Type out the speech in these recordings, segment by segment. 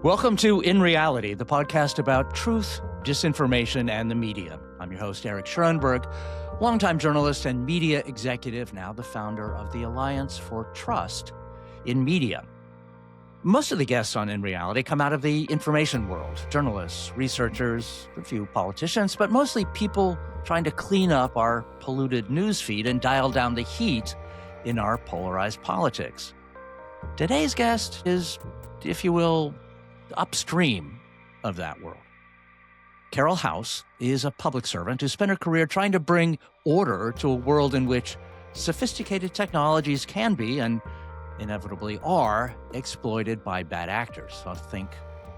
Welcome to In Reality, the podcast about truth, disinformation, and the media. I'm your host, Eric Schurenberg, longtime journalist and media executive, now the founder of the Alliance for Trust in Media. Most of the guests on In Reality come out of the information world, journalists, researchers, a few politicians, but mostly people trying to clean up our polluted newsfeed and dial down the heat in our polarized politics. Today's guest is, if you will, upstream of that world. Carole House is a public servant who spent her career trying to bring order to a world in which sophisticated technologies can be, and inevitably are, exploited by bad actors. So think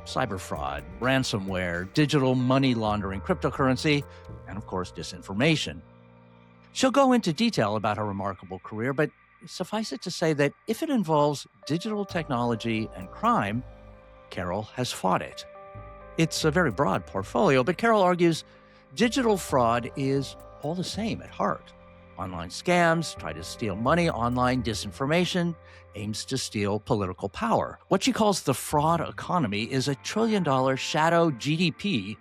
cyberfraud, ransomware, digital money laundering, cryptocurrency, and of course, disinformation. She'll go into detail about her remarkable career, but suffice it to say that if it involves digital technology and crime, Carole has fought it. It's a very broad portfolio, but Carole argues digital fraud is all the same at heart. Online scams try to steal money. Online disinformation aims to steal political power. What she calls the fraud economy is a $1 trillion shadow GDP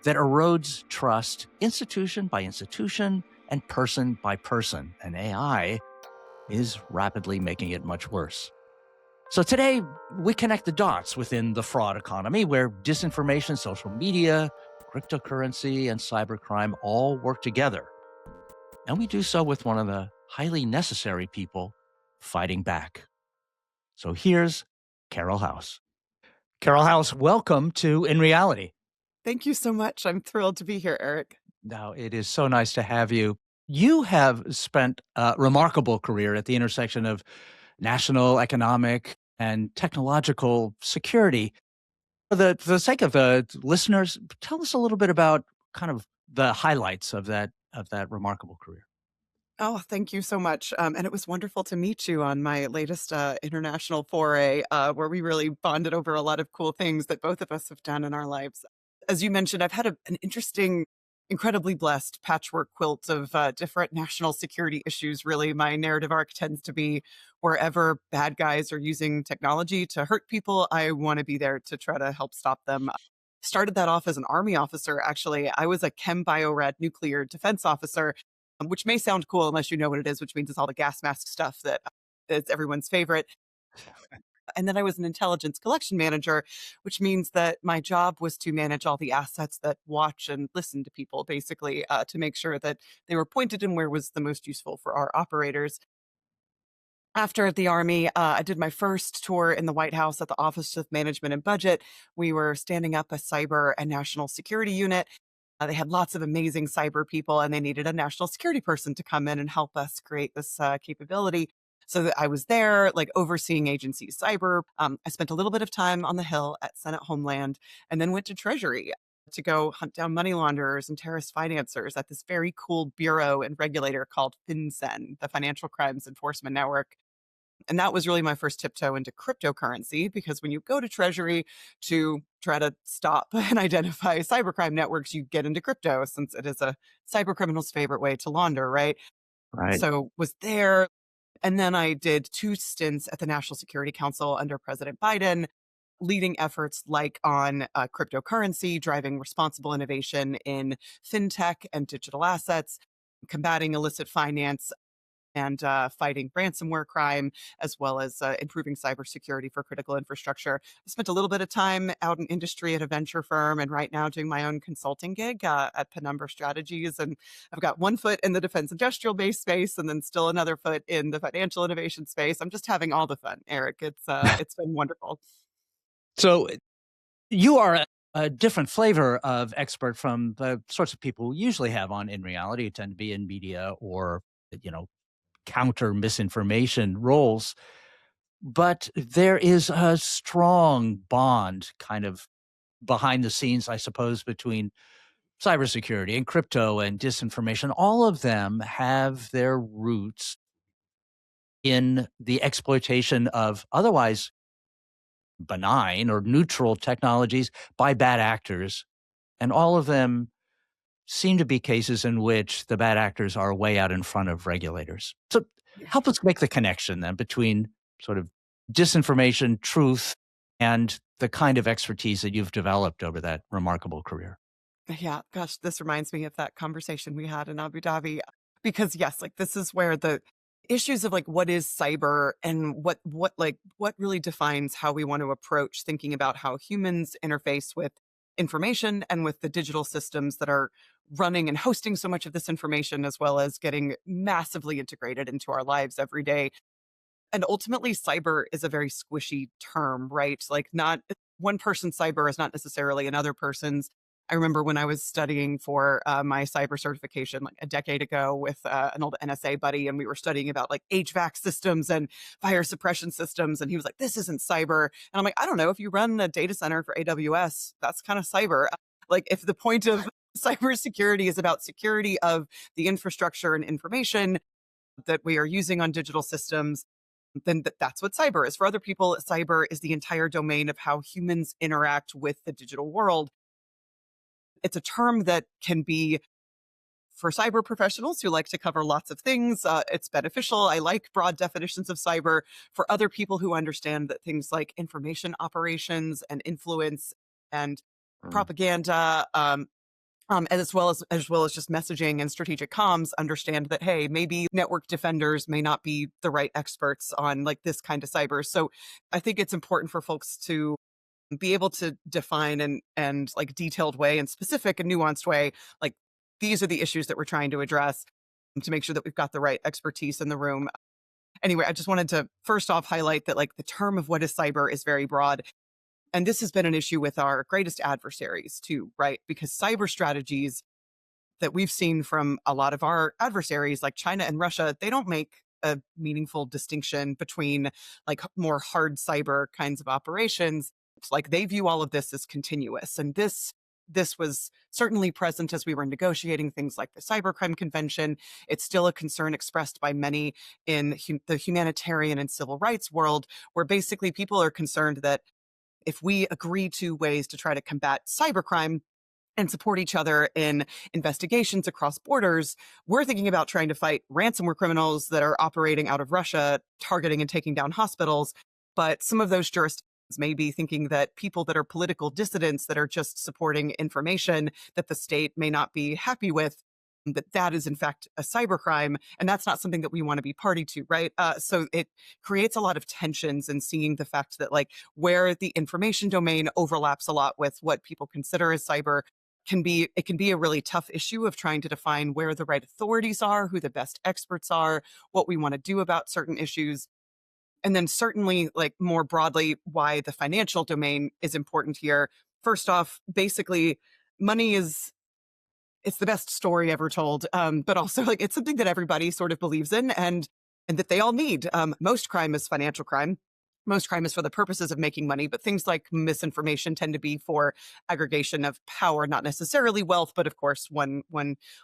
that erodes trust institution by institution and person by person. And AI is rapidly making it much worse. So today, we connect the dots within the fraud economy where disinformation, social media, cryptocurrency, and cybercrime all work together. And we do so with one of the highly necessary people fighting back. So here's Carole House. Carole House, welcome to In Reality. Thank you so much. I'm thrilled to be here, Eric. Now, it is so nice to have you. You have spent a remarkable career at the intersection of national, economic, and technological security. For the sake of the listeners, tell us a little bit about kind of the highlights of that remarkable career. Oh, thank you so much. And it was wonderful to meet you on my latest international foray, where we really bonded over a lot of cool things that both of us have done in our lives. As you mentioned, I've had an interesting, incredibly blessed patchwork quilt of different national security issues. Really, my narrative arc tends to be wherever bad guys are using technology to hurt people, I want to be there to try to help stop them. Started that off as an Army officer, actually. I was a chem biorad nuclear defense officer, which may sound cool unless you know what it is, which means it's all the gas mask stuff that is everyone's favorite. And then I was an intelligence collection manager, which means that my job was to manage all the assets that watch and listen to people, basically, to make sure that they were pointed in where was the most useful for our operators. After the Army, I did my first tour in the White House at the Office of Management and Budget. We were standing up a cyber and national security unit. They had lots of amazing cyber people, and they needed a national security person to come in and help us create this capability. So that I was there, like overseeing agency cyber. I spent a little bit of time on the Hill at Senate Homeland, and then went to Treasury to go hunt down money launderers and terrorist financiers at this very cool bureau and regulator called FinCEN, the Financial Crimes Enforcement Network. And that was really my first tiptoe into cryptocurrency, because when you go to Treasury to try to stop and identify cybercrime networks, you get into crypto, since it is a cyber criminal's favorite way to launder, right? Right. So was there. And then I did 2 stints at the National Security Council under President Biden, leading efforts like on cryptocurrency, driving responsible innovation in fintech and digital assets, combating illicit finance, and fighting ransomware crime, as well as improving cybersecurity for critical infrastructure. I spent a little bit of time out in industry at a venture firm, and right now doing my own consulting gig at Penumbra Strategies. And I've got one foot in the defense industrial base space, and then still another foot in the financial innovation space. I'm just having all the fun, Eric. It's been wonderful. So you are a different flavor of expert from the sorts of people we usually have on In Reality, who tend to be in media or, counter misinformation roles. But there is a strong bond kind of behind the scenes, I suppose, between cybersecurity and crypto and disinformation. All of them have their roots in the exploitation of otherwise benign or neutral technologies by bad actors. And all of them seem to be cases in which the bad actors are way out in front of regulators. So Yeah. help us make the connection then between sort of disinformation, truth, and the kind of expertise that you've developed over that remarkable career. Yeah, gosh, this reminds me of that conversation we had in Abu Dhabi because yes, like this is where the issues of like what is cyber and what really defines how we want to approach thinking about how humans interface with information and with the digital systems that are running and hosting so much of this information as well as getting massively integrated into our lives every day. And ultimately, cyber is a very squishy term, right? Like, not one person's cyber is not necessarily another person's. I remember when I was studying for my cyber certification like a decade ago with an old NSA buddy, and we were studying about like HVAC systems and fire suppression systems. And he was like, "This isn't cyber." And I'm like, "I don't know. If you run a data center for AWS, that's kind of cyber." Like, if the point of cybersecurity is about security of the infrastructure and information that we are using on digital systems, then that's what cyber is. For other people, cyber is the entire domain of how humans interact with the digital world. It's a term that can be for cyber professionals who like to cover lots of things. It's beneficial. I like broad definitions of cyber. For other people who understand that things like information operations and influence and Mm. propaganda, and as well as just messaging and strategic comms, understand that hey, maybe network defenders may not be the right experts on like this kind of cyber. So I think it's important for folks to be able to define and like detailed way and specific and nuanced way, like these are the issues that we're trying to address to make sure that we've got the right expertise in the room. Anyway, I just wanted to first off highlight that like the term of what is cyber is very broad. And this has been an issue with our greatest adversaries too, right? Because cyber strategies that we've seen from a lot of our adversaries like China and Russia, they don't make a meaningful distinction between like more hard cyber kinds of operations. It's like they view all of this as continuous. And this was certainly present as we were negotiating things like the Cybercrime Convention. It's still a concern expressed by many in the humanitarian and civil rights world, where basically people are concerned that if we agree to ways to try to combat cybercrime, and support each other in investigations across borders, we're thinking about trying to fight ransomware criminals that are operating out of Russia, targeting and taking down hospitals. But some of those jurisdictions may be thinking that people that are political dissidents that are just supporting information that the state may not be happy with, that is in fact a cybercrime, and that's not something that we want to be party to, right? So it creates a lot of tensions in seeing the fact that like where the information domain overlaps a lot with what people consider as cyber, it can be a really tough issue of trying to define where the right authorities are, who the best experts are, what we want to do about certain issues. And then certainly like more broadly why the financial domain is important here. First off, basically money is it's the best story ever told. But also like it's something that everybody sort of believes in and that they all need. Most crime is financial crime. Most crime is for the purposes of making money, but things like misinformation tend to be for aggregation of power, not necessarily wealth, but of course one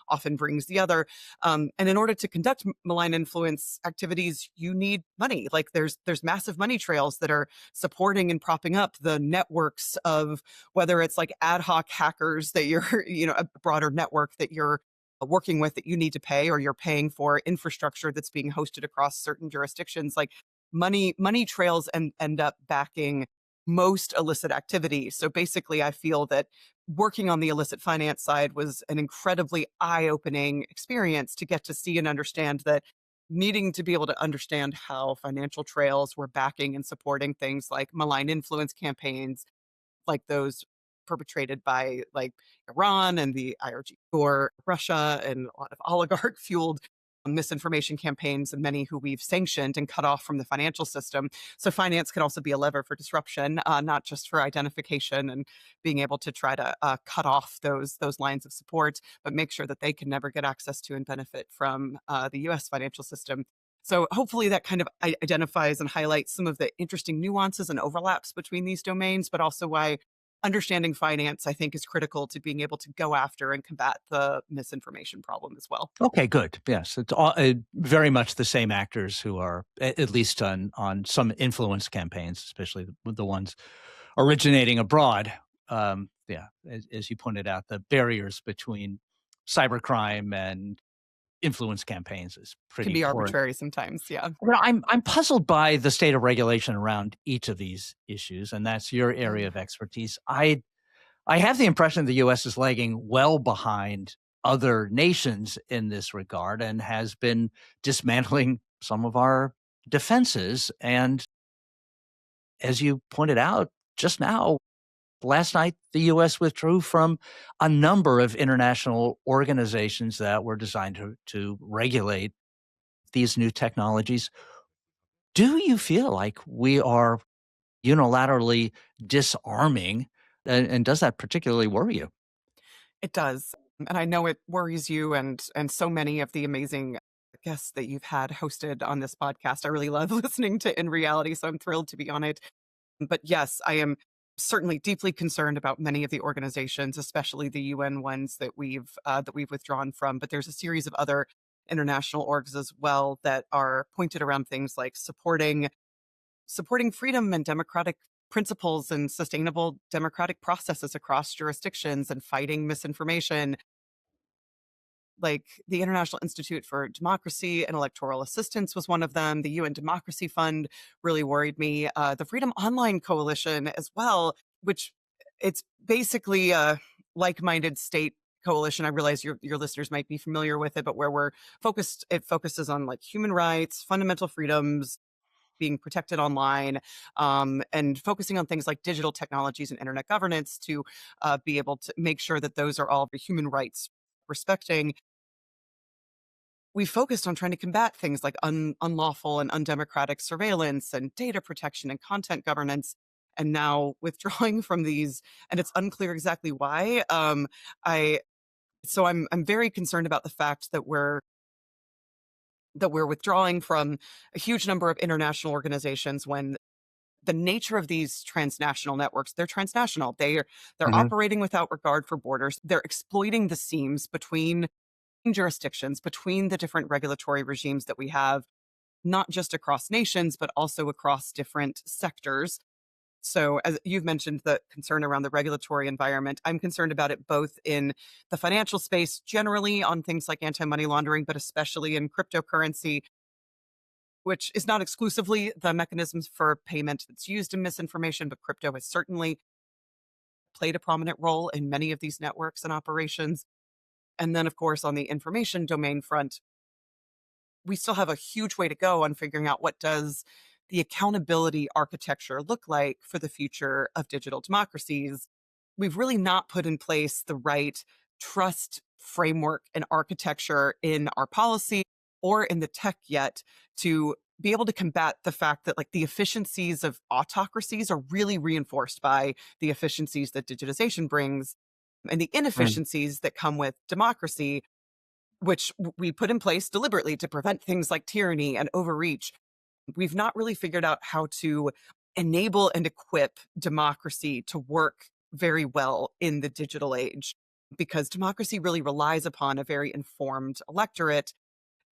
often brings the other. And in order to conduct malign influence activities, you need money. Like there's massive money trails that are supporting and propping up the networks of whether it's like ad hoc hackers that you're, a broader network that you're working with that you need to pay, or you're paying for infrastructure that's being hosted across certain jurisdictions. Like money trails and end up backing most illicit activity. So basically, I feel that working on the illicit finance side was an incredibly eye-opening experience to get to see and understand that needing to be able to understand how financial trails were backing and supporting things like malign influence campaigns like those perpetrated by like Iran and the IRG or Russia and a lot of oligarch fueled misinformation campaigns and many who we've sanctioned and cut off from the financial system. So finance can also be a lever for disruption, not just for identification and being able to try to cut off those lines of support, but make sure that they can never get access to and benefit from the U.S. financial system. So hopefully that kind of identifies and highlights some of the interesting nuances and overlaps between these domains, but also why understanding finance, I think, is critical to being able to go after and combat the misinformation problem as well. Okay, good. Yes, it's all, very much the same actors who are at least on some influence campaigns, especially the ones originating abroad. Yeah, as you pointed out, the barriers between cybercrime and influence campaigns is Can pretty be horrid. arbitrary sometimes. Yeah. Well, I'm puzzled by the state of regulation around each of these issues, and that's your area Mm. of expertise. I have the impression the U.S. is lagging well behind other nations in this regard and has been dismantling some of our defenses. And as you pointed out just now, last night, the U.S. withdrew from a number of international organizations that were designed to regulate these new technologies. Do you feel like we are unilaterally disarming? And does that particularly worry you? It does. And I know it worries you and so many of the amazing guests that you've had hosted on this podcast. I really love listening to In Reality, so I'm thrilled to be on it. But yes, I am certainly deeply concerned about many of the organizations, especially the UN ones that we've withdrawn from. But there's a series of other international orgs as well that are pointed around things like supporting freedom and democratic principles and sustainable democratic processes across jurisdictions and fighting misinformation. Like the International Institute for Democracy and Electoral Assistance was one of them. The UN Democracy Fund really worried me. The Freedom Online Coalition as well, which it's basically a like-minded state coalition. I realize your listeners might be familiar with it, but where it focuses on like human rights, fundamental freedoms, being protected online, and focusing on things like digital technologies and internet governance to be able to make sure that those are all the human rights respecting. We focused on trying to combat things like unlawful and undemocratic surveillance and data protection and content governance. And now withdrawing from these, and it's unclear exactly why. I so I'm very concerned about the fact that we're withdrawing from a huge number of international organizations when the nature of these transnational networks, they're transnational. They're Mhm. operating without regard for borders. They're exploiting the seams between jurisdictions, between the different regulatory regimes that we have, not just across nations, but also across different sectors. So, as you've mentioned, the concern around the regulatory environment, I'm concerned about it both in the financial space, generally on things like anti money laundering, but especially in cryptocurrency, which is not exclusively the mechanisms for payment that's used in misinformation, but crypto has certainly played a prominent role in many of these networks and operations. And then, of course, on the information domain front, we still have a huge way to go on figuring out what does the accountability architecture look like for the future of digital democracies. We've really not put in place the right trust framework and architecture in our policy or in the tech yet to be able to combat the fact that like the efficiencies of autocracies are really reinforced by the efficiencies that digitization brings, and the Mm. inefficiencies that come with democracy, which we put in place deliberately to prevent things like tyranny and overreach. We've not really figured out how to enable and equip democracy to work very well in the digital age, because democracy really relies upon a very informed electorate.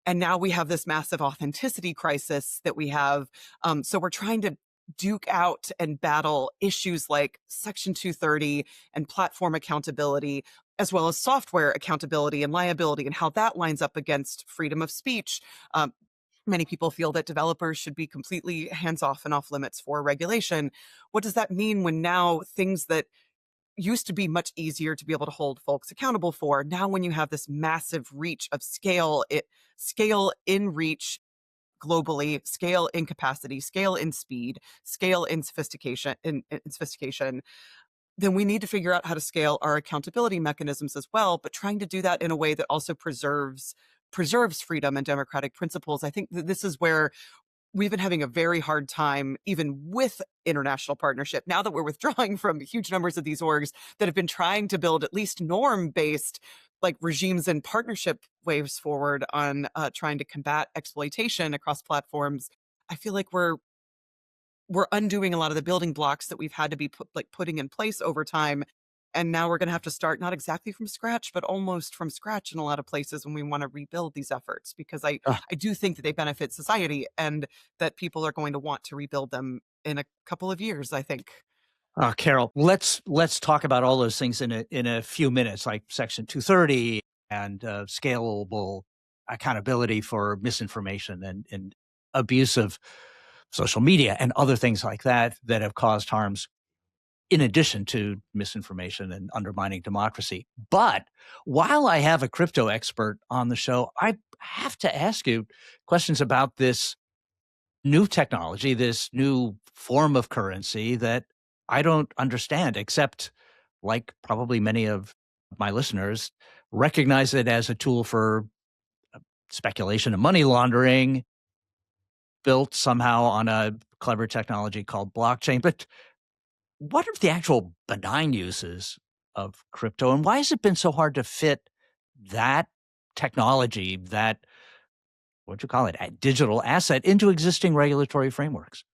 And now we have this massive authenticity crisis that we have. So we're trying to duke out and battle issues like Section 230 and platform accountability, as well as software accountability and liability, and how that lines up against freedom of speech. Many people feel that developers should be completely hands off and off limits for regulation. What does that mean when now things that used to be much easier to be able to hold folks accountable for, now when you have this massive reach of scale in reach globally, scale in capacity, scale in speed, scale in sophistication, then we need to figure out how to scale our accountability mechanisms as well, but trying to do that in a way that also preserves freedom and democratic principles. I think that this is where we've been having a very hard time, even with international partnership, now that we're withdrawing from huge numbers of these orgs that have been trying to build at least norm-based like regimes and partnership waves forward on trying to combat exploitation across platforms. I feel like we're undoing a lot of the building blocks that we've had to be putting in place over time. And now we're going to have to start not exactly from scratch, but almost from scratch in a lot of places when we want to rebuild these efforts, because I do think that they benefit society and that people are going to want to rebuild them in a couple of years, I think. Carol, let's talk about all those things in a few minutes, like Section 230. and scalable accountability for misinformation and abuse of social media and other things like that that have caused harms in addition to misinformation and undermining democracy. But while I have a crypto expert on the show, I have to ask you questions about this new technology, this new form of currency that I don't understand, except like probably many of my listeners recognize it as a tool for speculation and money laundering built somehow on a clever technology called blockchain. But what are the actual benign uses of crypto, and why has it been so hard to fit that technology, that what you call it, a digital asset, into existing regulatory frameworks?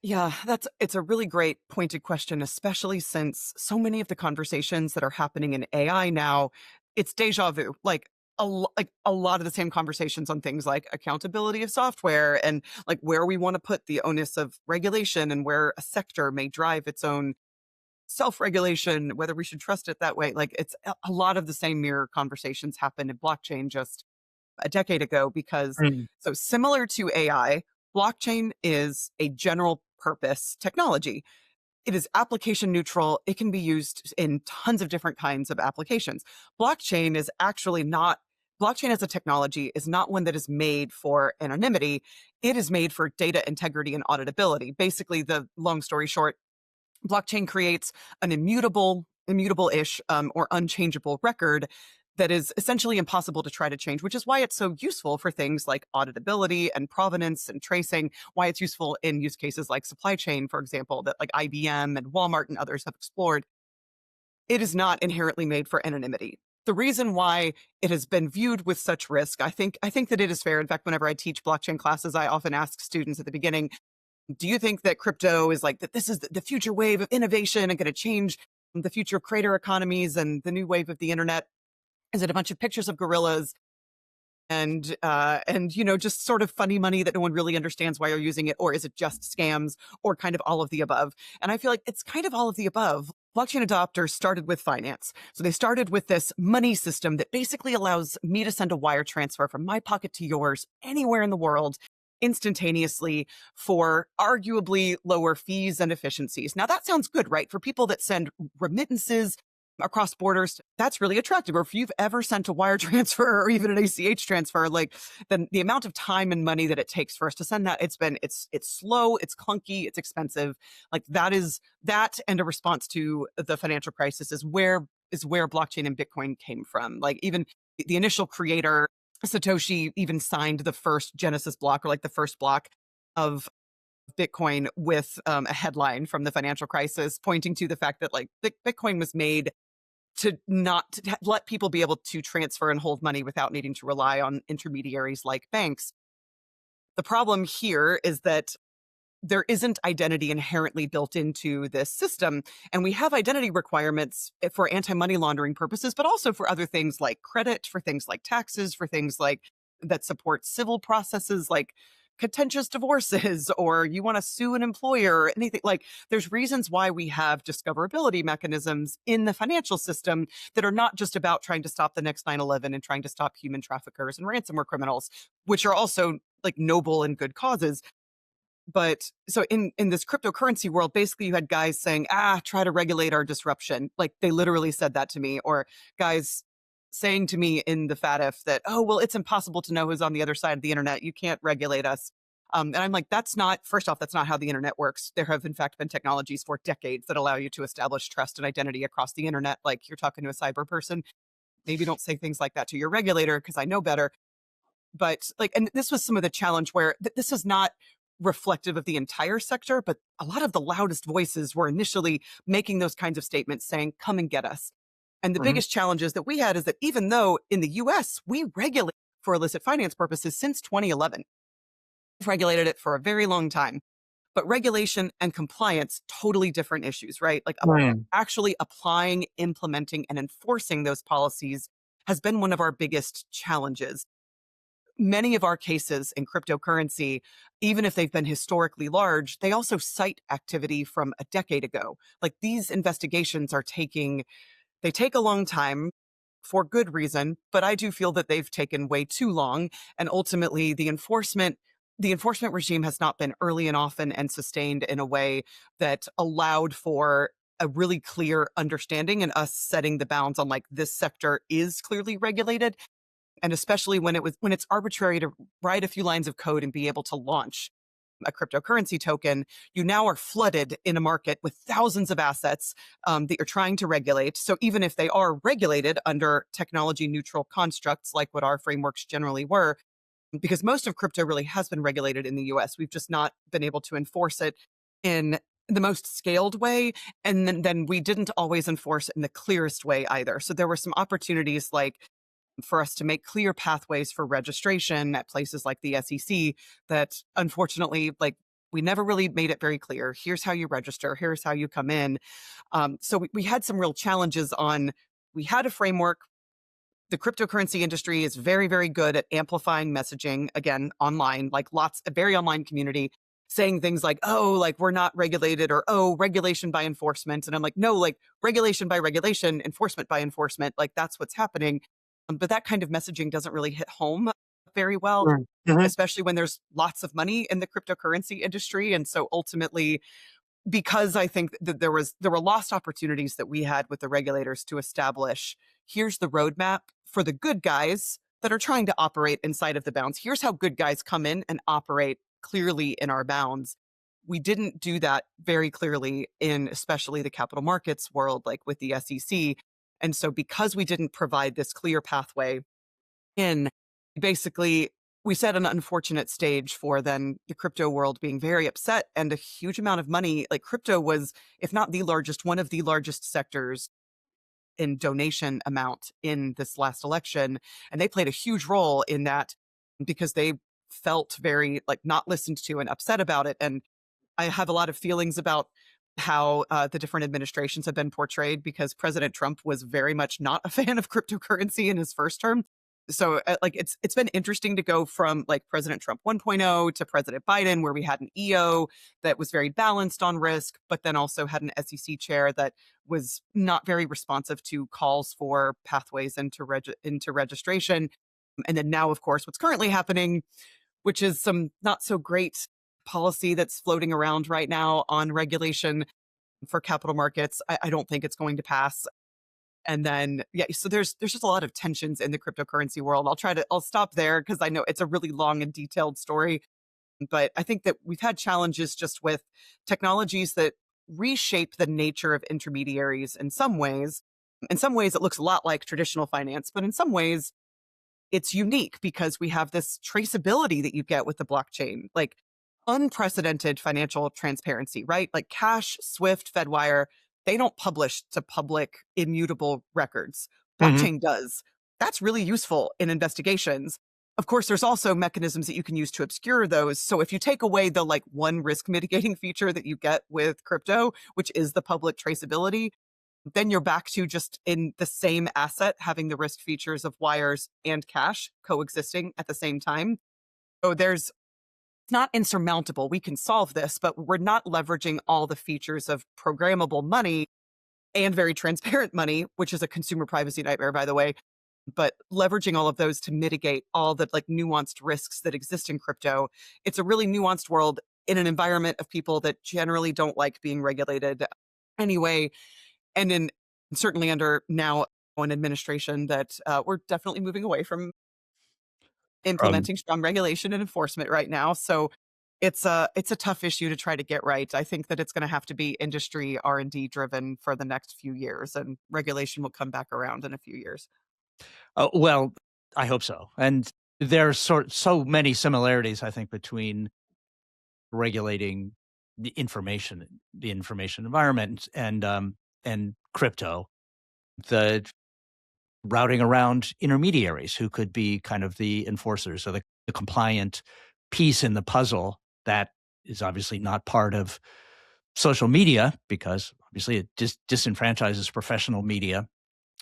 Yeah, it's a really great pointed question, especially since so many of the conversations that are happening in AI now, it's deja vu. Like a lot of the same conversations on things like accountability of software and like where we want to put the onus of regulation and where a sector may drive its own self-regulation, whether we should trust it that way. Like it's a lot of the same mirror conversations happened in blockchain just a decade ago because Mm. so similar to AI, blockchain is a general purpose technology. It is application neutral. It can be used in tons of different kinds of applications. Blockchain is actually not Blockchain as a technology is not one that is made for anonymity. It is made for data integrity and auditability. Basically, the long story short, blockchain creates an immutable-ish or unchangeable record that is essentially impossible to try to change, which is why it's so useful for things like auditability and provenance and tracing, why it's useful in use cases like supply chain, for example, that like IBM and Walmart and others have explored. It is not inherently made for anonymity. The reason why it has been viewed with such risk, I think that it is fair. In fact, whenever I teach blockchain classes, I often ask students at the beginning, do you think that crypto is like that this is the future wave of innovation and going to change the future of creator economies and the new wave of the internet? Is it a bunch of pictures of gorillas and just sort of funny money that no one really understands why you're using it, or is it just scams, or kind of all of the above? And I feel like it's kind of all of the above. Blockchain adopters started with finance. So they started with this money system that basically allows me to send a wire transfer from my pocket to yours anywhere in the world instantaneously for arguably lower fees and efficiencies. Now that sounds good, right? For people that send remittances across borders, that's really attractive. Or if you've ever sent a wire transfer or even an ACH transfer, like then the amount of time and money that it takes for us to send that, it's slow, it's clunky, it's expensive. Like that and a response to the financial crisis is where blockchain and Bitcoin came from. Like even the initial creator, Satoshi, even signed the first Genesis block, or like the first block of Bitcoin with a headline from the financial crisis pointing to the fact that like Bitcoin was made to not to let people be able to transfer and hold money without needing to rely on intermediaries like banks. The problem here is that there isn't identity inherently built into this system. And we have identity requirements for anti-money laundering purposes, but also for other things like credit, for things like taxes, for things like that support civil processes like contentious divorces, or you want to sue an employer or anything. Like there's reasons why we have discoverability mechanisms in the financial system that are not just about trying to stop the next 9/11 and trying to stop human traffickers and ransomware criminals, which are also like noble and good causes. But so in this cryptocurrency world, basically you had guys saying, try to regulate our disruption. Like they literally said that to me, or guys saying to me in the FATF that, oh, well, it's impossible to know who's on the other side of the internet. You can't regulate us. And I'm like, first off, that's not how the internet works. There have in fact been technologies for decades that allow you to establish trust and identity across the internet. Like you're talking to a cyber person. Maybe don't say things like that to your regulator because I know better. But like, and this was some of the challenge where this is not reflective of the entire sector, but a lot of the loudest voices were initially making those kinds of statements saying, come and get us. And the Mhm. biggest challenges that we had is that even though in the US, we regulate for illicit finance purposes since 2011, we've regulated it for a very long time, but regulation and compliance, totally different issues, right? Like Mm. actually applying, implementing, and enforcing those policies has been one of our biggest challenges. Many of our cases in cryptocurrency, even if they've been historically large, they also cite activity from a decade ago. Like these investigations they take a long time. for good reason, but I do feel that they've taken way too long. And ultimately, the enforcement regime has not been early and often and sustained in a way that allowed for a really clear understanding and us setting the bounds on like this sector is clearly regulated. And especially when it's arbitrary to write a few lines of code and be able to launch a cryptocurrency token, you now are flooded in a market with thousands of assets that you're trying to regulate. So even if they are regulated under technology neutral constructs, like what our frameworks generally were, because most of crypto really has been regulated in the US, we've just not been able to enforce it in the most scaled way. And then we didn't always enforce it in the clearest way either. So there were some opportunities like for us to make clear pathways for registration at places like the SEC that unfortunately, like we never really made it very clear. Here's how you register. Here's how you come in. So we had some real challenges on, we had a framework. The cryptocurrency industry is very, very good at amplifying messaging, again, online, like a very online community saying things like, oh, like we're not regulated or, oh, regulation by enforcement. And I'm like, no, like regulation by regulation, enforcement by enforcement, like that's what's happening. But that kind of messaging doesn't really hit home very well, Mhm. especially when there's lots of money in the cryptocurrency industry. And so ultimately, because I think that there were lost opportunities that we had with the regulators to establish, here's the roadmap for the good guys that are trying to operate inside of the bounds. Here's how good guys come in and operate clearly in our bounds. We didn't do that very clearly in especially the capital markets world, like with the SEC. And so because we didn't provide this clear pathway in, basically we set an unfortunate stage for then the crypto world being very upset, and a huge amount of money, like crypto was, if not the largest, one of the largest sectors in donation amount in this last election. And they played a huge role in that because they felt very like not listened to and upset about it. And I have a lot of feelings about how the different administrations have been portrayed, because President Trump was very much not a fan of cryptocurrency in his first term. So like it's been interesting to go from like President Trump 1.0 to President Biden, where we had an EO that was very balanced on risk, but then also had an SEC chair that was not very responsive to calls for pathways into registration. And then now, of course, what's currently happening, which is some not so great policy that's floating around right now on regulation for capital markets. I don't think it's going to pass. And then, yeah, so there's just a lot of tensions in the cryptocurrency world. I'll stop there because I know it's a really long and detailed story. But I think that we've had challenges just with technologies that reshape the nature of intermediaries in some ways. In some ways, it looks a lot like traditional finance, but in some ways, it's unique because we have this traceability that you get with the blockchain, like unprecedented financial transparency, right? Like Cash, Swift, Fedwire, they don't publish to public immutable records. Mhm. Blockchain does. That's really useful in investigations. Of course, there's also mechanisms that you can use to obscure those. So if you take away the like one risk mitigating feature that you get with crypto, which is the public traceability, then you're back to just in the same asset having the risk features of wires and cash coexisting at the same time. So it's not insurmountable. We can solve this, but we're not leveraging all the features of programmable money and very transparent money, which is a consumer privacy nightmare, by the way. But leveraging all of those to mitigate all the like nuanced risks that exist in crypto. It's a really nuanced world in an environment of people that generally don't like being regulated anyway. And in certainly under now an administration that we're definitely moving away from From implementing strong regulation and enforcement right now. So it's a tough issue to try to get right. I think that it's going to have to be industry R&D driven for the next few years, and regulation will come back around in a few years. well, I hope so. And there's so many similarities, I think, between regulating the information environment, and crypto. The routing around intermediaries who could be kind of the enforcers or the compliant piece in the puzzle that is obviously not part of social media, because obviously it disenfranchises professional media,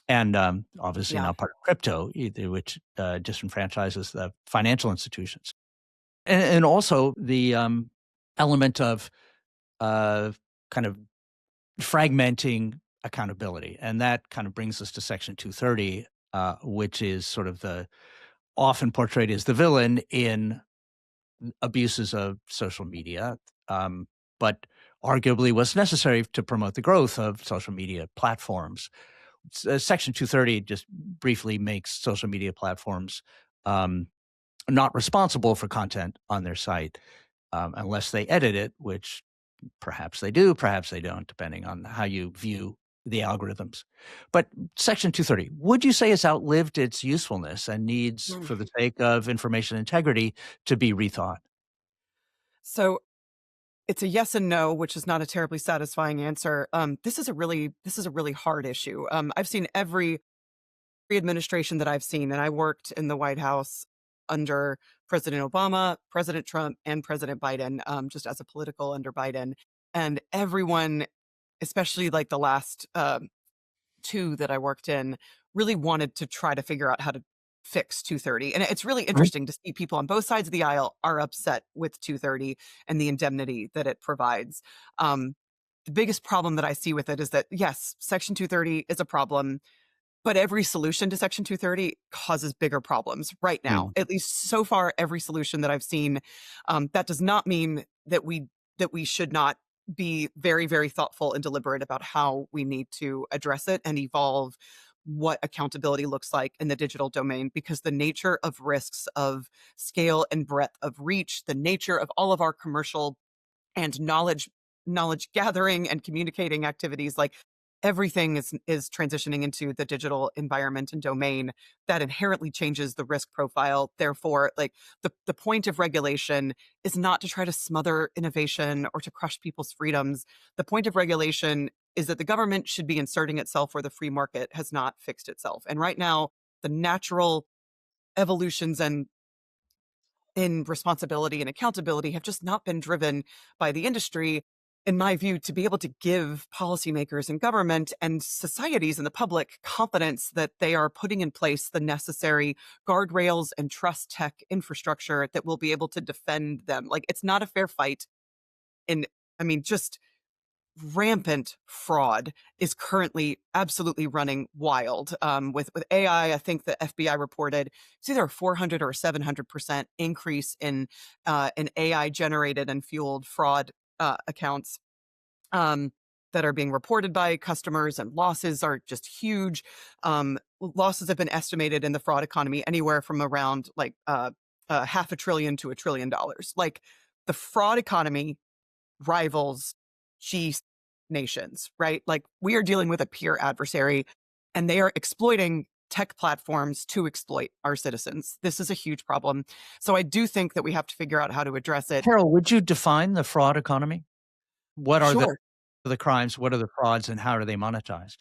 and obviously Yeah. not part of crypto either, which disenfranchises the financial institutions, and also the element of uh, kind of fragmenting accountability. And that kind of brings us to Section 230 which is sort of the often portrayed as the villain in abuses of social media, but arguably was necessary to promote the growth of social media platforms. Section 230 just briefly makes social media platforms um, not responsible for content on their site unless they edit it, which perhaps they do, perhaps they don't, depending on how you view the algorithms. But Section 230, would you say it's outlived its usefulness and needs, Mm. for the sake of information integrity, to be rethought? So it's a yes and no, which is not a terribly satisfying answer. This is a really hard issue. I've seen every administration that I've seen, and I worked in the White House under President Obama, President Trump, and President Biden, just as a political under Biden. And everyone, especially like the last two that I worked in, really wanted to try to figure out how to fix 230. And it's really Mhm. interesting to see people on both sides of the aisle are upset with 230 and the indemnity that it provides. Um, the biggest problem that I see with it is that, yes, Section 230 is a problem, but every solution to Section 230 causes bigger problems right now. Mm. At least so far, every solution that I've seen. That does not mean that we should not be very, very thoughtful and deliberate about how we need to address it and evolve what accountability looks like in the digital domain, because the nature of risks of scale and breadth of reach, the nature of all of our commercial and knowledge gathering and communicating activities, like everything is transitioning into the digital environment and domain. That inherently changes the risk profile. Therefore, like the point of regulation is not to try to smother innovation or to crush people's freedoms. The point of regulation is that the government should be inserting itself where the free market has not fixed itself. And right now, the natural evolutions and in responsibility and accountability have just not been driven by the industry, in my view, to be able to give policymakers and government and societies and the public confidence that they are putting in place the necessary guardrails and trust tech infrastructure that will be able to defend them. Like, it's not a fair fight. And I mean, just rampant fraud is currently absolutely running wild. With AI, I think the FBI reported it's either a 400 or a 700% increase in AI generated and fueled fraud accounts that are being reported by customers, and losses are just huge. Losses have been estimated in the fraud economy anywhere from around like half a trillion to $1 trillion. Like, the fraud economy rivals G nations, right? Like, we are dealing with a peer adversary and they are exploiting tech platforms to exploit our citizens. This is a huge problem. So I do think that we have to figure out how to address it. Carole, would you define the fraud economy? What are Sure. the crimes? What are the frauds, and how are they monetized?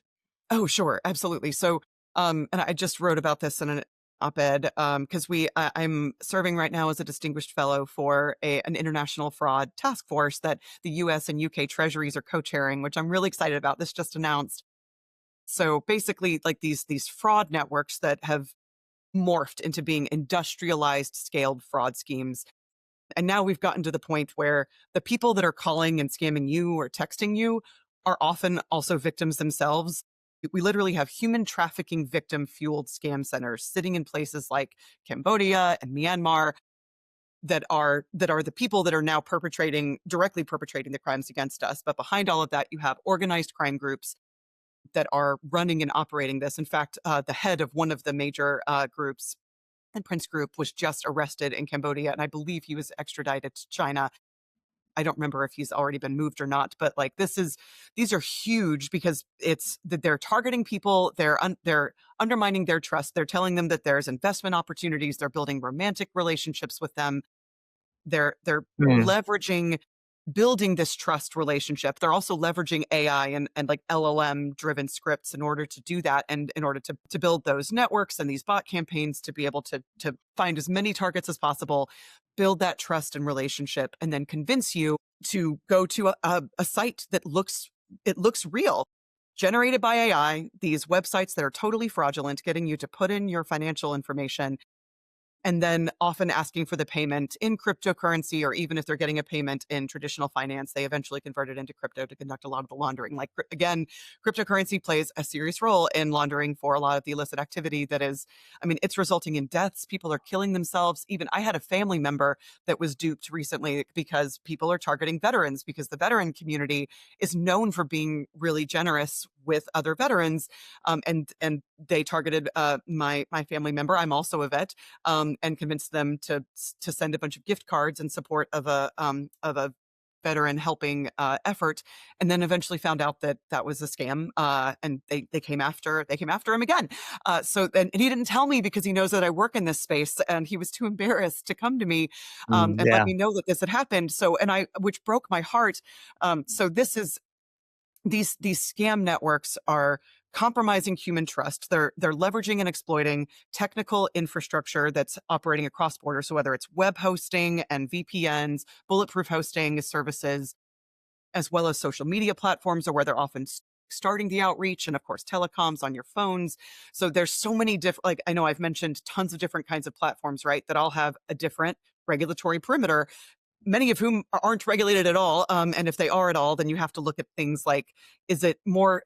Oh, sure. Absolutely. So, and I just wrote about this in an op-ed because I'm serving right now as a distinguished fellow for an international fraud task force that the US and UK treasuries are co-chairing, which I'm really excited about. This just announced. So basically, like these fraud networks that have morphed into being industrialized, scaled fraud schemes. And now we've gotten to the point where the people that are calling and scamming you or texting you are often also victims themselves. We literally have human trafficking victim fueled scam centers sitting in places like Cambodia and Myanmar that are the people that are now directly perpetrating the crimes against us. But behind all of that, you have organized crime groups that are running and operating this. In fact, the head of one of the major groups, and Prince Group, was just arrested in Cambodia, and I believe he was extradited to China. I don't remember if he's already been moved or not, but like these are huge because it's that they're targeting people, they're undermining their trust, they're telling them that there's investment opportunities, they're building romantic relationships with them, they're Mm. leveraging building this trust relationship. They're also leveraging AI and like LLM driven scripts in order to do that, and in order to build those networks and these bot campaigns to be able to find as many targets as possible, build that trust and relationship, and then convince you to go to a site that looks real. Generated by AI, these websites that are totally fraudulent, getting you to put in your financial information, and then often asking for the payment in cryptocurrency, or even if they're getting a payment in traditional finance, they eventually convert it into crypto to conduct a lot of the laundering. Like, again, cryptocurrency plays a serious role in laundering for a lot of the illicit activity that is, I mean, it's resulting in deaths. People are killing themselves. Even I had a family member that was duped recently because people are targeting veterans, because the veteran community is known for being really generous with other veterans, and they targeted my family member. I'm also a vet, and convinced them to send a bunch of gift cards in support of a veteran helping effort, and then eventually found out that that was a scam, and they came after him again. And he didn't tell me because he knows that I work in this space, and he was too embarrassed to come to me and let Yeah. me know that this had happened. Which broke my heart. So this is these scam networks are compromising human trust. They're leveraging and exploiting technical infrastructure that's operating across borders. So whether it's web hosting and VPNs, bulletproof hosting services, as well as social media platforms, or where they're often starting the outreach, and of course telecoms on your phones. So there's so many different, like, I know I've mentioned tons of different kinds of platforms, right, that all have a different regulatory perimeter, many of whom aren't regulated at all. And if they are at all, then you have to look at things like, is it more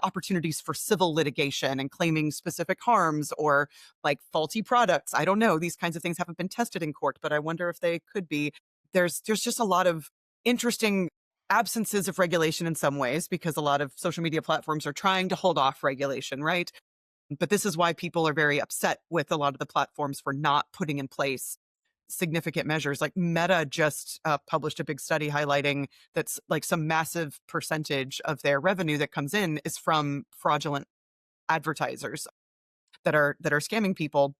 opportunities for civil litigation and claiming specific harms, or like faulty products? I don't know. These kinds of things haven't been tested in court, but I wonder if they could be. There's just a lot of interesting absences of regulation in some ways, because a lot of social media platforms are trying to hold off regulation, right? But this is why people are very upset with a lot of the platforms for not putting in place significant measures. Like Meta just published a big study highlighting that's like some massive percentage of their revenue that comes in is from fraudulent advertisers that are scamming people.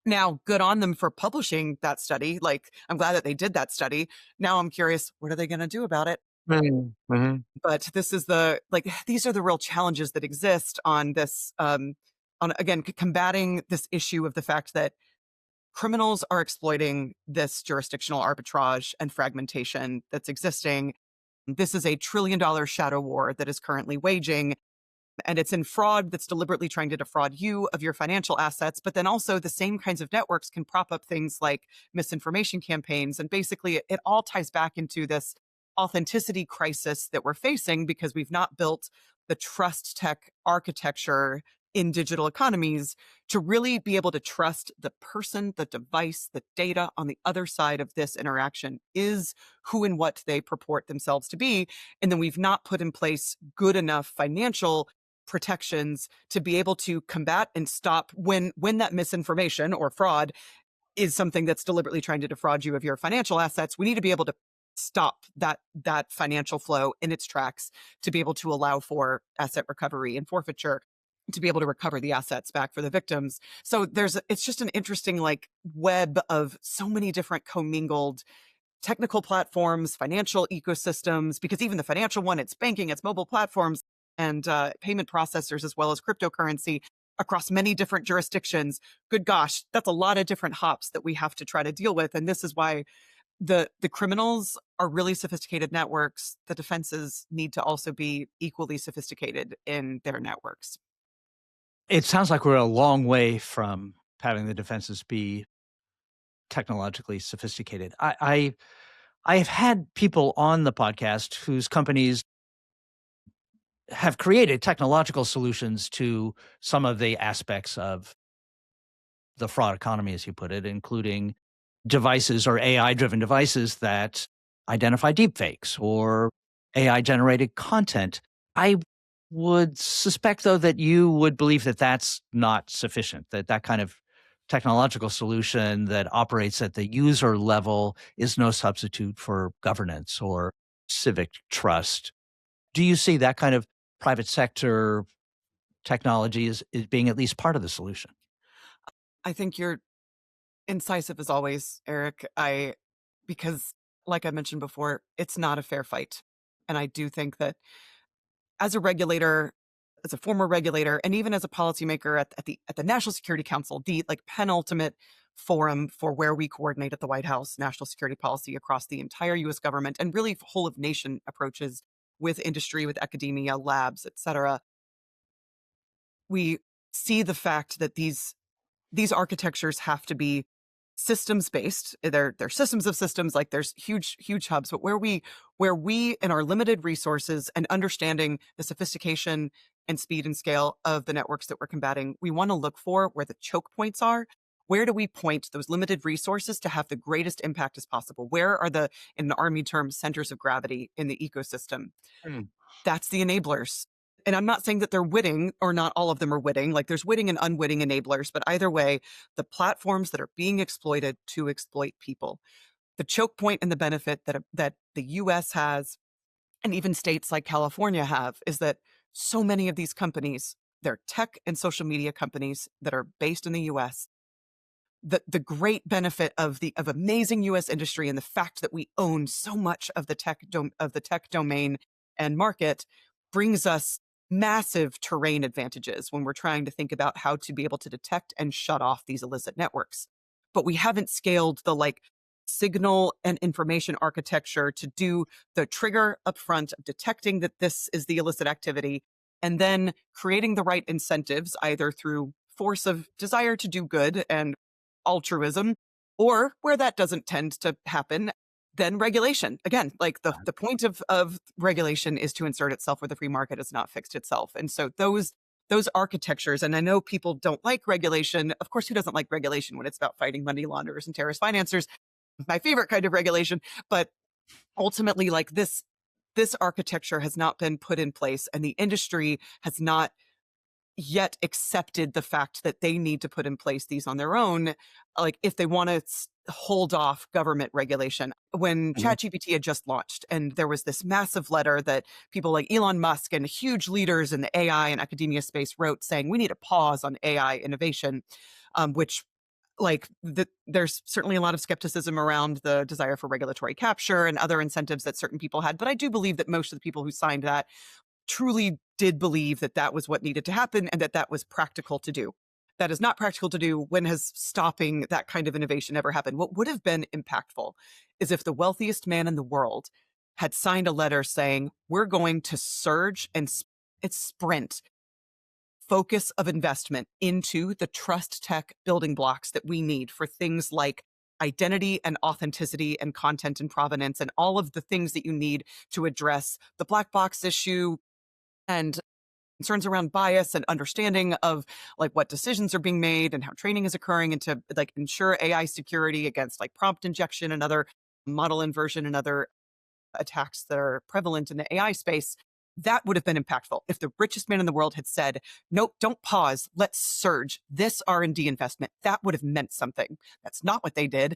Now, good on them for publishing that study. Like, I'm glad that they did that study. Now I'm curious, what are they going to do about it? Mhm. But this is the like these are the real challenges that exist on this on again combating this issue of the fact that criminals are exploiting this jurisdictional arbitrage and fragmentation that's existing. This is a $1 trillion shadow war that is currently waging, and it's in fraud that's deliberately trying to defraud you of your financial assets. But then also the same kinds of networks can prop up things like misinformation campaigns. And basically, it all ties back into this authenticity crisis that we're facing because we've not built the trust tech architecture in digital economies to really be able to trust the person, the device, the data on the other side of this interaction is who and what they purport themselves to be. And then we've not put in place good enough financial protections to be able to combat and stop when that misinformation or fraud is something that's deliberately trying to defraud you of your financial assets. We need to be able to stop that financial flow in its tracks, to be able to allow for asset recovery and forfeiture, to be able to recover the assets back for the victims. So it's just an interesting like web of so many different commingled technical platforms, financial ecosystems, because even the financial one, it's banking, it's mobile platforms, and payment processors, as well as cryptocurrency across many different jurisdictions. Good gosh, that's a lot of different hops that we have to try to deal with. And this is why the criminals are really sophisticated networks. The defenses need to also be equally sophisticated in their networks. It sounds like we're a long way from having the defenses be technologically sophisticated. I have had people on the podcast whose companies have created technological solutions to some of the aspects of the fraud economy, as you put it, including devices or AI-driven devices that identify deepfakes or AI-generated content. I would suspect, though, that you would believe that that's not sufficient, that that kind of technological solution that operates at the user level is no substitute for governance or civic trust. Do you see that kind of private sector technology is being at least part of the solution? I think you're incisive as always, Eric. Because like I mentioned before, it's not a fair fight. And I do think that as a regulator, as a former regulator, and even as a policymaker at the National Security Council, the like penultimate forum for where we coordinate at the White House national security policy across the entire US government and really whole of nation approaches with industry, with academia, labs, etc. We see the fact that these architectures have to be systems based. They're systems of systems, like there's huge hubs, but where we in our limited resources and understanding the sophistication and speed and scale of the networks that we're combating, we want to look for where the choke points are. Where do we point those limited resources to have the greatest impact as possible? Where are the, in the army term, centers of gravity in the ecosystem? Mm. That's the enablers. And I'm not saying that they're witting or not all of them are witting. Like there's witting and unwitting enablers, but either way, the platforms that are being exploited to exploit people. The choke point and the benefit that the US has, and even states like California have, is that so many of these companies, they're tech and social media companies that are based in the US. The great benefit of the of amazing US industry and the fact that we own so much of the tech domain and market brings us massive terrain advantages when we're trying to think about how to be able to detect and shut off these illicit networks. But we haven't scaled the like signal and information architecture to do the trigger upfront of detecting that this is the illicit activity and then creating the right incentives either through force of desire to do good and altruism, or where that doesn't tend to happen, then regulation. Again, like the point of regulation is to insert itself where the free market has not fixed itself. And so those architectures, and I know people don't like regulation. Of course, who doesn't like regulation when it's about fighting money launderers and terrorist financiers? My favorite kind of regulation. But ultimately, like this architecture has not been put in place, and the industry has not yet accepted the fact that they need to put in place these on their own, like if they want to hold off government regulation. When Mhm. ChatGPT had just launched, and there was this massive letter that people like Elon Musk and huge leaders in the AI and academia space wrote saying we need a pause on AI innovation, which there's certainly a lot of skepticism around the desire for regulatory capture and other incentives that certain people had. But I do believe that most of the people who signed that truly did believe that that was what needed to happen and that that was practical to do. That is not practical to do. When has stopping that kind of innovation ever happened? What would have been impactful is if the wealthiest man in the world had signed a letter saying, we're going to surge and it's sprint focus of investment into the trust tech building blocks that we need for things like identity and authenticity and content and provenance and all of the things that you need to address the black box issue and concerns around bias and understanding of like what decisions are being made and how training is occurring and to like ensure AI security against like prompt injection and other model inversion and other attacks that are prevalent in the AI space. That would have been impactful if the richest man in the world had said, nope, don't pause, let's surge this R&D investment. That would have meant something. That's not what they did.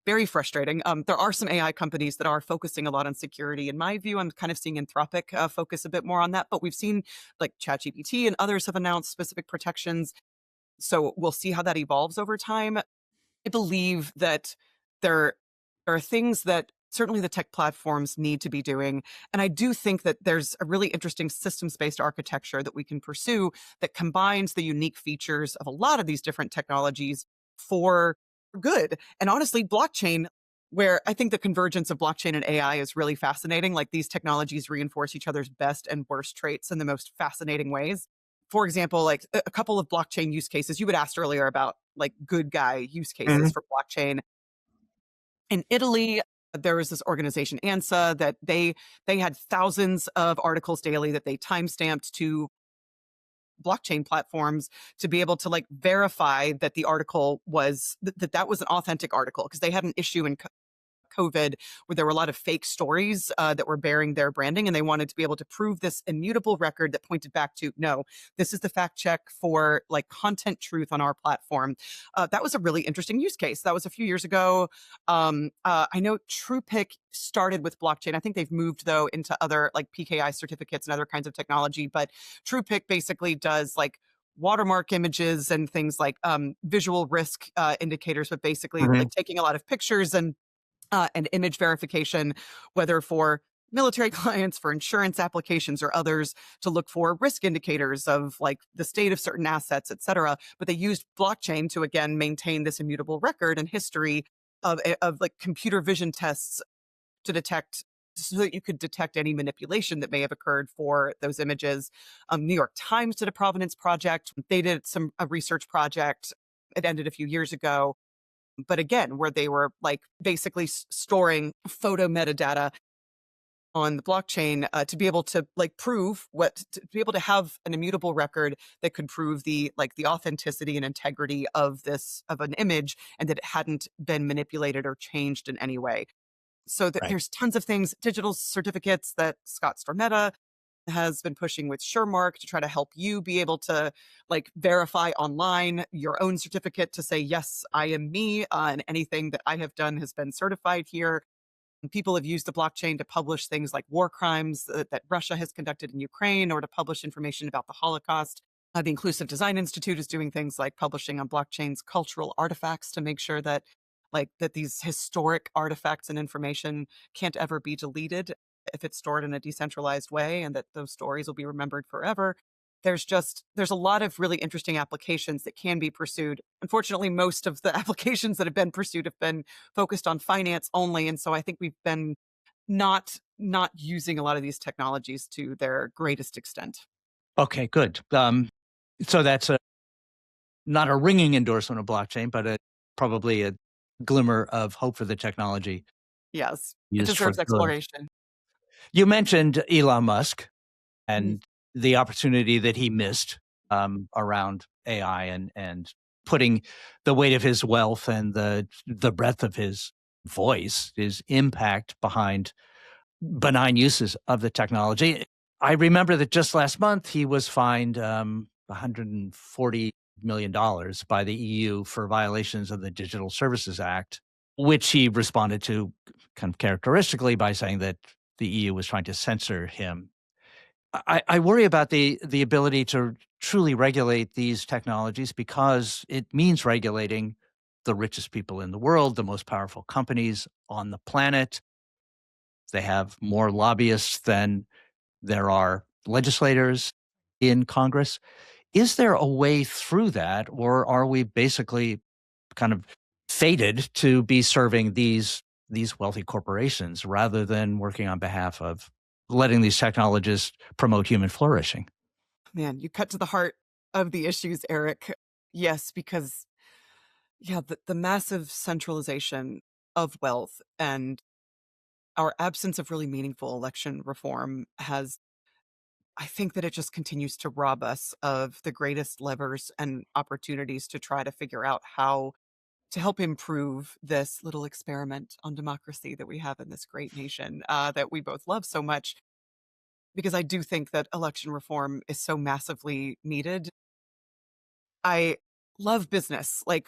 Very frustrating. There are some AI companies that are focusing a lot on security. In my view, I'm kind of seeing Anthropic focus a bit more on that, but we've seen like ChatGPT and others have announced specific protections. So we'll see how that evolves over time. I believe that there are things that certainly the tech platforms need to be doing. And I do think that there's a really interesting systems based architecture that we can pursue that combines the unique features of a lot of these different technologies for good. And honestly, blockchain, where I think the convergence of blockchain and AI is really fascinating. Like these technologies reinforce each other's best and worst traits in the most fascinating ways. For example, like a couple of blockchain use cases you had asked earlier about like good guy use cases Mhm. for blockchain. In Italy, there was this organization ANSA that they had thousands of articles daily that they timestamped to blockchain platforms to be able to like verify that the article was that was an authentic article because they had an issue in COVID, where there were a lot of fake stories that were bearing their branding, and they wanted to be able to prove this immutable record that pointed back to no, this is the fact check for like content truth on our platform. That was a really interesting use case. That was a few years ago. I know TruePic started with blockchain. I think they've moved though into other like PKI certificates and other kinds of technology, but TruePic basically does like watermark images and things like visual risk indicators, but basically Mhm. like taking a lot of pictures and image verification, whether for military clients, for insurance applications, or others to look for risk indicators of like the state of certain assets, et cetera. But they used blockchain to again maintain this immutable record and history of like computer vision tests to detect so that you could detect any manipulation that may have occurred for those images. New York Times did a provenance project. They did a research project. It ended a few years ago But again, where they were like basically storing photo metadata on the blockchain to be able to like prove to be able to have an immutable record that could prove the authenticity and integrity of an image, and that it hadn't been manipulated or changed in any way. So Right. there's tons of things, digital certificates that Scott Stormetta has been pushing with Shermark to try to help you be able to like verify online your own certificate to say, yes, I am me, and anything that I have done has been certified here. And people have used the blockchain to publish things like war crimes that Russia has conducted in Ukraine, or to publish information about the Holocaust. The Inclusive Design Institute is doing things like publishing on blockchain's cultural artifacts to make sure that these historic artifacts and information can't ever be deleted if it's stored in a decentralized way, and that those stories will be remembered forever. There's a lot of really interesting applications that can be pursued. Unfortunately, most of the applications that have been pursued have been focused on finance only, and so I think we've been not using a lot of these technologies to their greatest extent. Okay, good. So that's not a ringing endorsement of blockchain, but probably a glimmer of hope for the technology Yes, it used for deserves good. exploration. You mentioned Elon Musk Mhm. and the opportunity that he missed around AI, and putting the weight of his wealth and the breadth of his voice, his impact behind benign uses of the technology. I remember that just last month he was fined $140 million by the EU for violations of the Digital Services Act, which he responded to kind of characteristically by saying that the EU was trying to censor him. I worry about the ability to truly regulate these technologies, because it means regulating the richest people in the world, the most powerful companies on the planet. They have more lobbyists than there are legislators in Congress. Is there a way through that, or are we basically kind of fated to be serving these wealthy corporations rather than working on behalf of letting these technologies promote human flourishing? Man, you cut to the heart of the issues, Eric. Yes, because yeah, the massive centralization of wealth and our absence of really meaningful election reform has, I think that it just continues to rob us of the greatest levers and opportunities to try to figure out how to help improve this little experiment on democracy that we have in this great nation that we both love so much. Because I do think that election reform is so massively needed. I love business. I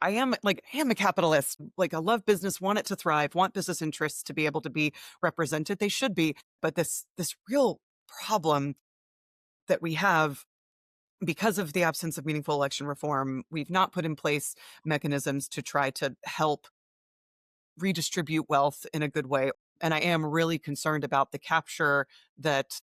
am a capitalist. Like I love business, want it to thrive, want business interests to be able to be represented. They should be. But this real problem that we have, because of the absence of meaningful election reform, we've not put in place mechanisms to try to help redistribute wealth in a good way. And I am really concerned about the capture that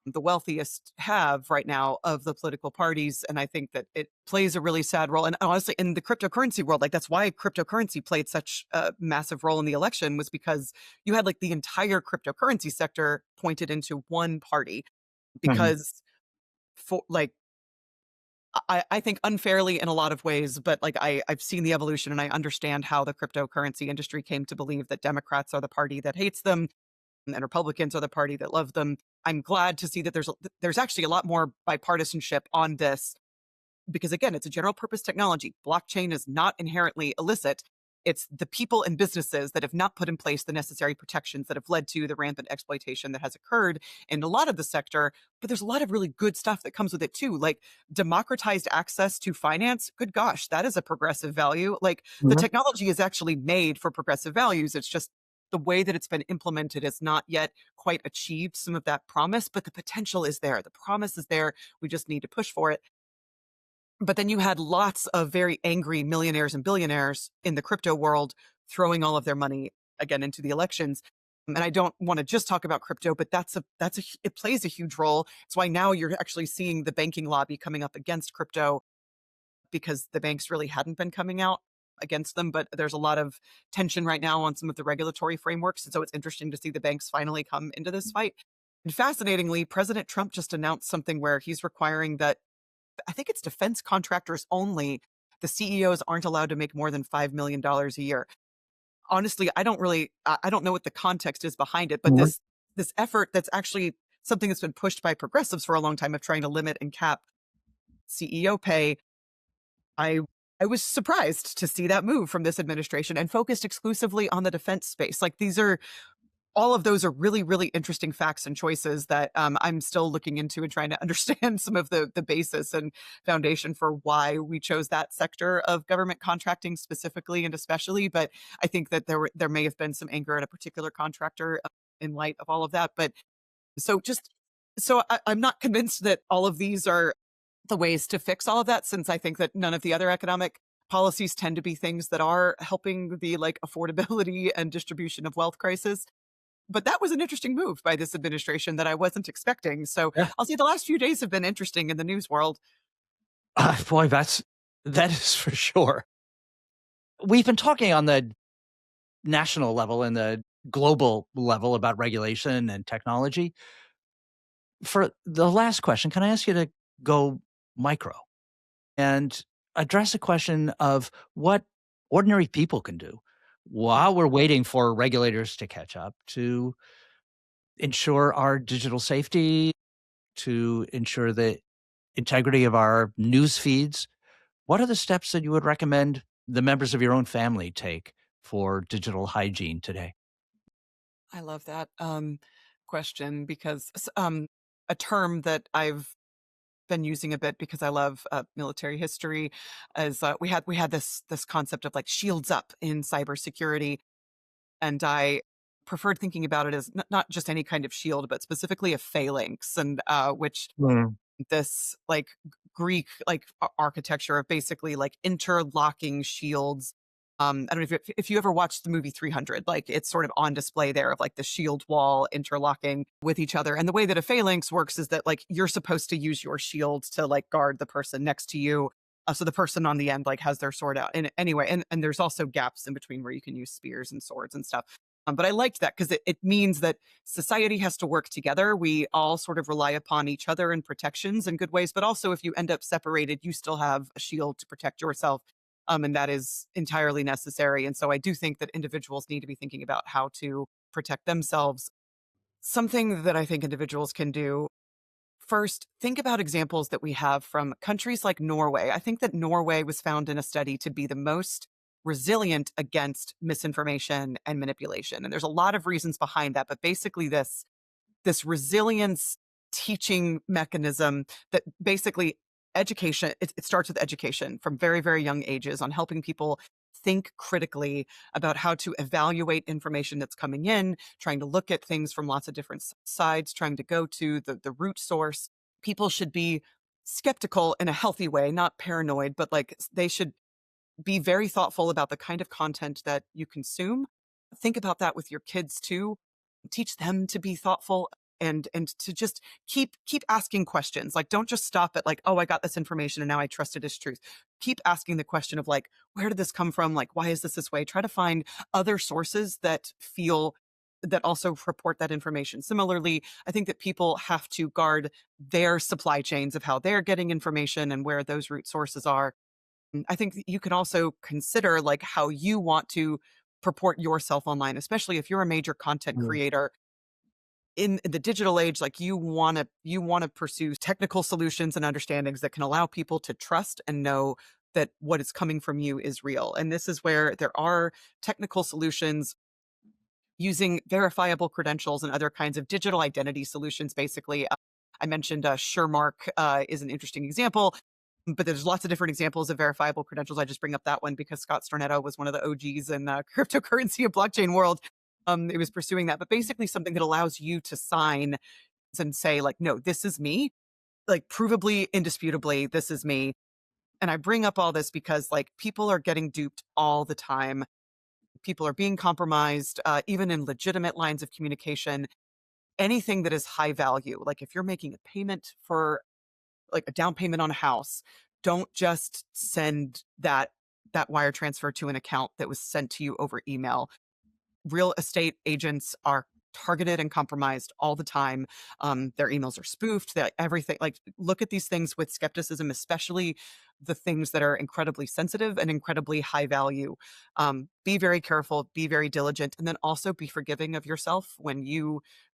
the wealthiest have right now of the political parties. And I think that it plays a really sad role. And honestly, in the cryptocurrency world, like that's why cryptocurrency played such a massive role in the election, was because you had like the entire cryptocurrency sector pointed into one party. Mhm. Because for like I think unfairly in a lot of ways, but like I've seen the evolution, and I understand how the cryptocurrency industry came to believe that Democrats are the party that hates them and Republicans are the party that love them. I'm glad to see that there's actually a lot more bipartisanship on this, because again, it's a general purpose technology. Blockchain is not inherently illicit. It's the people and businesses that have not put in place the necessary protections that have led to the rampant exploitation that has occurred in a lot of the sector. But there's a lot of really good stuff that comes with it too, like democratized access to finance. Good gosh, that is a progressive value. Like the Mhm. technology is actually made for progressive values. It's just the way that it's been implemented has not yet quite achieved some of that promise, but the potential is there. The promise is there. We just need to push for it. But then you had lots of very angry millionaires and billionaires in the crypto world throwing all of their money again into the elections. And I don't want to just talk about crypto, but it plays a huge role. It's why now you're actually seeing the banking lobby coming up against crypto, because the banks really hadn't been coming out against them. But there's a lot of tension right now on some of the regulatory frameworks. And so it's interesting to see the banks finally come into this fight. And fascinatingly, President Trump just announced something where he's requiring that, I think it's defense contractors only, the CEOs aren't allowed to make more than $5 million a year. Honestly, I don't know what the context is behind it, but Mhm. this effort that's actually something that's been pushed by progressives for a long time of trying to limit and cap CEO pay. I I was surprised to see that move from this administration and focused exclusively on the defense space. Like these are all of those are really, really interesting facts and choices that I'm still looking into and trying to understand some of the basis and foundation for why we chose that sector of government contracting specifically and especially. But I think that there may have been some anger at a particular contractor in light of all of that. But so just I'm not convinced that all of these are the ways to fix all of that, since I think that none of the other economic policies tend to be things that are helping the like affordability and distribution of wealth crisis. But that was an interesting move by this administration that I wasn't expecting. So Yeah. I'll say the last few days have been interesting in the news world. Boy, that is for sure. We've been talking on the national level and the global level about regulation and technology. For the last question, can I ask you to go micro and address a question of what ordinary people can do while we're waiting for regulators to catch up to ensure our digital safety, to ensure the integrity of our news feeds? What are the steps that you would recommend the members of your own family take for digital hygiene today? I love that question because a term that I've been using a bit because I love military history is we had this concept of like shields up in cybersecurity, and I preferred thinking about it as not just any kind of shield, but specifically a phalanx, and which Mm. this like Greek like architecture of basically like interlocking shields. I don't know if you ever watched the movie 300, like it's sort of on display there of like the shield wall interlocking with each other. And the way that a phalanx works is that like you're supposed to use your shield to like guard the person next to you. So the person on the end like has their sword out. And anyway, and there's also gaps in between where you can use spears and swords and stuff. But I liked that because it means that society has to work together. We all sort of rely upon each other in protections in good ways, but also if you end up separated, you still have a shield to protect yourself. And that is entirely necessary. And so I do think that individuals need to be thinking about how to protect themselves. Something that I think individuals can do first, think about examples that we have from countries like Norway. I think that Norway was found in a study to be the most resilient against misinformation and manipulation. And there's a lot of reasons behind that, but basically this resilience teaching mechanism that basically it starts with education from very, very young ages on helping people think critically about how to evaluate information that's coming in, trying to look at things from lots of different sides, trying to go to the root source. People should be skeptical in a healthy way, not paranoid, but like they should be very thoughtful about the kind of content that you consume. Think about that with your kids too. Teach them to be thoughtful and to just keep asking questions. Like don't just stop at like, oh, I got this information and now I trust it as truth. Keep asking the question of like, where did this come from? Like, why is this way? Try to find other sources that also report that information. Similarly, I think that people have to guard their supply chains of how they're getting information and where those root sources are. I think that you can also consider like how you want to purport yourself online, especially if you're a major content Mm. creator in the digital age. Like you want to pursue technical solutions and understandings that can allow people to trust and know that what is coming from you is real. And this is where there are technical solutions using verifiable credentials and other kinds of digital identity solutions. Basically, I mentioned Shermark is an interesting example, but there's lots of different examples of verifiable credentials. I just bring up that one because Scott Stornetto was one of the OGs in cryptocurrency and blockchain world. It was pursuing that, but basically something that allows you to sign and say like, no, this is me, like provably, indisputably, this is me. And I bring up all this because like people are getting duped all the time. People are being compromised, even in legitimate lines of communication. Anything that is high value, like if you're making a payment for like a down payment on a house, don't just send that wire transfer to an account that was sent to you over email. Real estate agents are targeted and compromised all the time. Their emails are spoofed, that everything, like, look at these things with skepticism, especially the things that are incredibly sensitive and incredibly high value. Be very careful, be very diligent, and then also be forgiving of yourself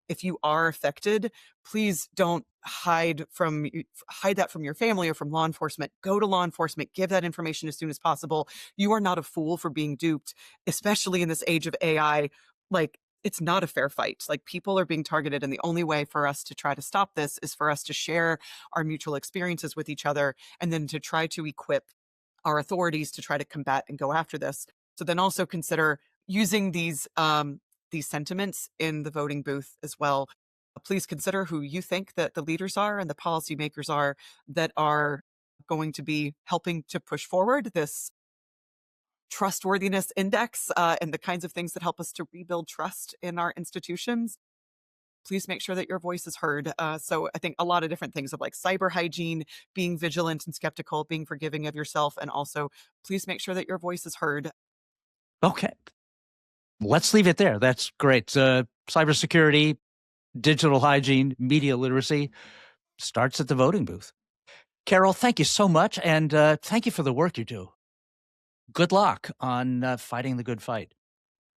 if you are affected. Please don't hide that from your family or from law enforcement. Go to law enforcement, give that information as soon as possible. You are not a fool for being duped, especially in this age of AI. Like, it's not a fair fight. Like, people are being targeted, and the only way for us to try to stop this is for us to share our mutual experiences with each other, and then to try to equip our authorities to try to combat and go after this. So then also consider using these sentiments in the voting booth as well. Please consider who you think that the leaders are and the policymakers are that are going to be helping to push forward this trustworthiness index, and the kinds of things that help us to rebuild trust in our institutions. Please make sure that your voice is heard. So I think a lot of different things of, like, cyber hygiene, being vigilant and skeptical, being forgiving of yourself, and also please make sure that your voice is heard. Okay. Let's leave it there. That's great. Cybersecurity, digital hygiene, media literacy starts at the voting booth. Carole, thank you so much, and thank you for the work you do. Good luck on fighting the good fight.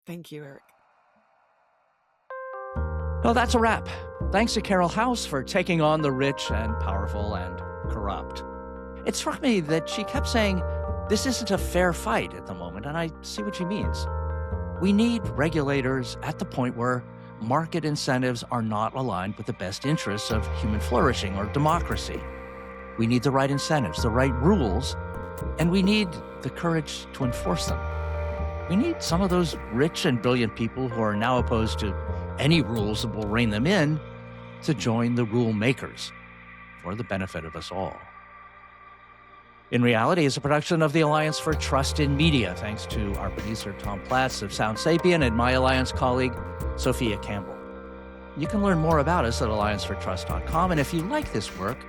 Thank you, Eric. Well, that's a wrap. Thanks to Carole House for taking on the rich and powerful and corrupt. It struck me that she kept saying, this isn't a fair fight at the moment, and I see what she means. We need regulators at the point where market incentives are not aligned with the best interests of human flourishing or democracy. We need the right incentives, the right rules, and we need the courage to enforce them. We need some of those rich and brilliant people who are now opposed to any rules that will rein them in to join the rule makers for the benefit of us all. In Reality is a production of the Alliance for Trust in Media, thanks to our producer Tom Platz of Sound Sapien and my Alliance colleague Sophia Campbell. You can learn more about us at alliancefortrust.com, and if you like this work,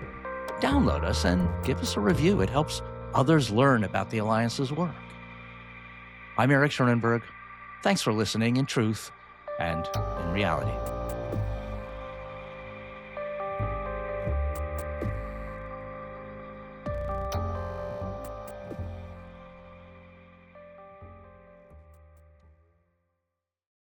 download us and give us a review. It helps others learn about the Alliance's work. I'm Eric Schurenberg. Thanks for listening in truth and in reality.